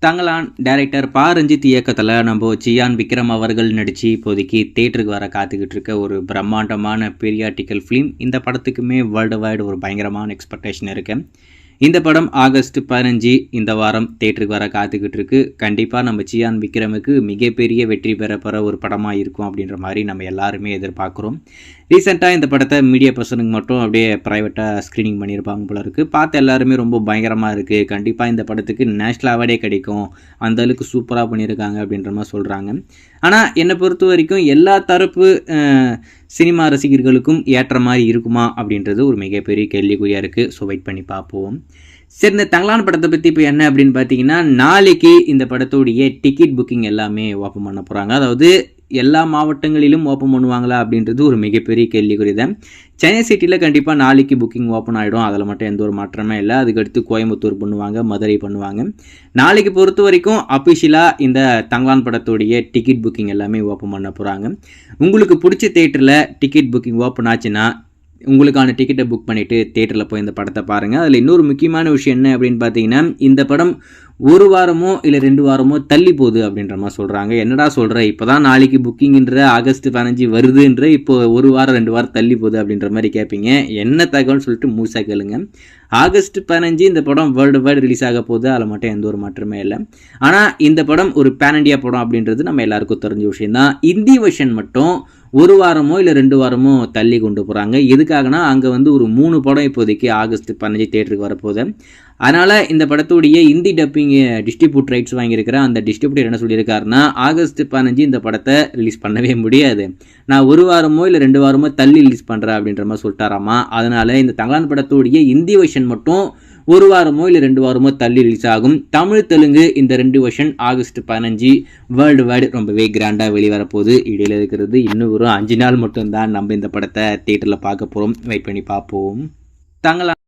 Thangalaan director பா ரஞ்சித் இயக்கத்தில் நம்ம சியான் விக்ரம் அவர்கள் நடித்து இப்போதைக்கு தேட்டருக்கு வர காத்துக்கிட்டு இருக்க ஒரு பிரம்மாண்டமான பீரியாட்டிக்கல் ஃபிலிம். இந்த படத்துக்குமே வேர்ல்டு வைடு ஒரு பயங்கரமான எக்ஸ்பெக்டேஷன் இருக்குது. இந்த படம் ஆகஸ்ட் 15 இந்த வாரம் தேட்டருக்கு வர காத்துக்கிட்டு இருக்கு. கண்டிப்பாக நம்ம சியான் விக்ரமுக்கு மிகப்பெரிய வெற்றி பெற ஒரு படமாக இருக்கும் அப்படின்ற மாதிரி நம்ம எல்லாருமே எதிர்பார்க்குறோம். ரீசெண்டாக இந்த படத்தை மீடியா பர்சனுக்கு மட்டும் அப்படியே ப்ரைவேட்டாக ஸ்க்ரீனிங் பண்ணியிருப்பாங்க போல இருக்குது. பார்த்து எல்லாருமே ரொம்ப பயங்கரமாக இருக்குது, கண்டிப்பாக இந்த படத்துக்கு நேஷ்னல் அவார்டே கிடைக்கும், அந்தளவுக்கு சூப்பராக பண்ணியிருக்காங்க அப்படின்ற மாதிரி சொல்கிறாங்க. ஆனால் என்னை பொறுத்த வரைக்கும் எல்லா தரப்பு சினிமா ரசிகர்களுக்கும் ஏற்ற மாதிரி இருக்குமா அப்படின்றது ஒரு மிகப்பெரிய கேள்விக்குறியாக இருக்குது. ஸோ வெயிட் பண்ணி பார்ப்போம். சரி, இந்த தங்கலான் படத்தை பற்றி இப்போ என்ன அப்படின்னு பார்த்தீங்கன்னா, நாளைக்கு இந்த படத்துடைய டிக்கெட் புக்கிங் எல்லாமே ஓப்பன் பண்ண போகிறாங்க. அதாவது எல்லா மாவட்டங்களிலும் ஓப்பன் பண்ணுவாங்களா அப்படின்றது ஒரு மிகப்பெரிய கேள்விக்குறி தான். சென்னை சிட்டியில் கண்டிப்பாக நாளைக்கு புக்கிங் ஓப்பன் ஆகிடும், அதில் மட்டும் எந்த ஒரு மாற்றமே இல்லை. அதுக்கடுத்து கோயம்புத்தூர் பண்ணுவாங்க, மதுரை பண்ணுவாங்க. நாளைக்கு பொறுத்த வரைக்கும் அஃபிஷியலாக இந்த தங்கலான் படத்துடைய டிக்கெட் புக்கிங் எல்லாமே ஓப்பன் பண்ண போகிறாங்க. உங்களுக்கு பிடிச்ச தேட்டரில் டிக்கெட் புக்கிங் ஓப்பன் ஆச்சுன்னா உங்களுக்கான டிக்கெட்டை புக் பண்ணிவிட்டு தேட்டரில் போய் இந்த படத்தை பாருங்கள். அதில் இன்னொரு முக்கியமான விஷயம் என்ன அப்படின்னு பார்த்தீங்கன்னா, இந்த படம் ஒரு வாரமோ இல்லை 2 வாரமோ தள்ளி போகுது அப்படின்ற மாதிரி சொல்கிறாங்க. என்னடா சொல்கிற, இப்போ தான் நாளைக்கு புக்கிங்கிற ஆகஸ்ட் 15 வருதுன்ற, இப்போ 1 வாரம் 2 வாரம் தள்ளி போகுது அப்படின்ற மாதிரி கேட்பீங்க. என்ன தகவல்னு சொல்லிட்டு முழுசாக கேளுங்க. ஆகஸ்ட் 15 இந்த படம் வேர்ல்டு வைடு ரிலீஸ் ஆக போகுது, அதில் மட்டும் எந்த ஒரு மாற்றமே இல்லை. ஆனால் இந்த படம் ஒரு பேன் இண்டியா படம் அப்படின்றது நம்ம எல்லாருக்கும் தெரிஞ்ச விஷயம் தான். இந்தி வெர்ஷன் மட்டும் 1 வாரமோ இல்லை 2 வாரமோ தள்ளி கொண்டு போகிறாங்க. எதுக்காகனா அங்கே ஒரு 3 படம் இப்போதைக்கு ஆகஸ்ட் 15 தேட்டருக்கு வரப்போகுது. அதனால் இந்த படத்துடைய ஹிந்தி டப்பிங் டிஸ்ட்ரிபியூட் ரைட்ஸ் வாங்கியிருக்கிற அந்த டிஸ்ட்ரிபியூட்டர் என்ன சொல்லியிருக்காருன்னா, ஆகஸ்ட் 15 இந்த படத்தை ரிலீஸ் பண்ணவே முடியாது, நான் 1 வாரமோ இல்லை 2 வாரமோ தள்ளி ரிலீஸ் பண்ணுறேன் அப்படின்ற மாதிரி சொல்லிட்டாராமா. அதனால் இந்த தங்கலான் படத்துடைய ஹிந்தி வெர்ஷன் மட்டும் 1 வாரமோ இல்லை 2 வாரமோ தள்ளி ரிலீஸ் ஆகும். தமிழ் தெலுங்கு இந்த 2 வெர்ஷன் ஆகஸ்ட் 15 வேர்ல்டு வைடு ரொம்பவே கிராண்டாக வெளிவரப்போகுது. இடையில் இருக்கிறது இன்னும் ஒரு 5 நாள் மட்டும்தான் நம்ம இந்த படத்தை தியேட்டரில் பார்க்க போகிறோம். வெயிட் பண்ணி பார்ப்போம். தங்கலான்